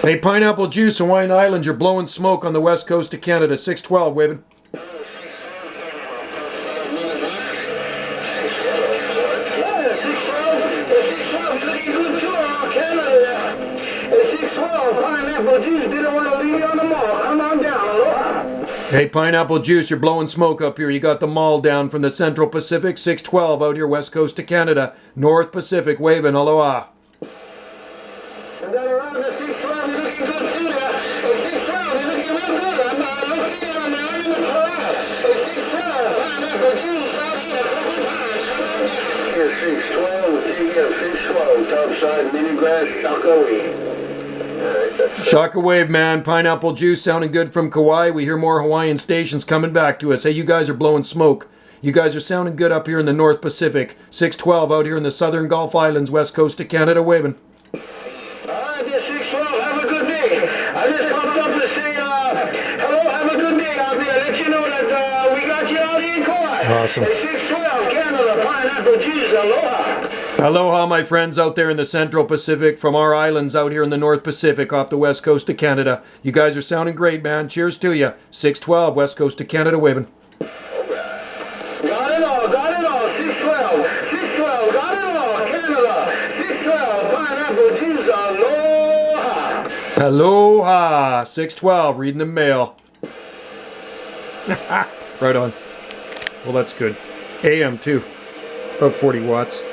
Hey, Pineapple Juice, Hawaiian Islands, you're blowing smoke on the west coast of Canada. 612, waving. Pineapple Juice didn't want to leave you on the mall. Come on down, Aloha. Hey, Pineapple Juice, you're blowing smoke up here. You got the mall down from the Central Pacific. 612 out here, west coast of Canada. North Pacific, waving. Aloha. And then around the 612, you're looking good too there. At 612, you're looking real good. I'm looking in on the island of Kauai. At 612, Pineapple Juice out here. Here's 612, TF 612, topside mini grass, Kauai. Shocker wave, man. Pineapple Juice sounding good from Kauai. We hear more Hawaiian stations coming back to us. Hey, you guys are blowing smoke. You guys are sounding good up here in the North Pacific. 612 out here in the Southern Gulf Islands, west coast of Canada, waving. All right, this 612, have a good day. I just popped up to say hello, have a good day out there. Let you know that we got you out here in Kauai. Awesome. Hey, 612, Canada, Pineapple Juice, aloha. Aloha, my friends out there in the Central Pacific, from our islands out here in the North Pacific off the west coast of Canada. You guys are sounding great, man. Cheers to you. 612, west coast of Canada, waving. Got it all, 612, 612, got it all, Canada, 612, Pineapple Juice, aloha. Aloha, 612, reading the mail. Right on. Well, that's good. AM too. About 40 watts.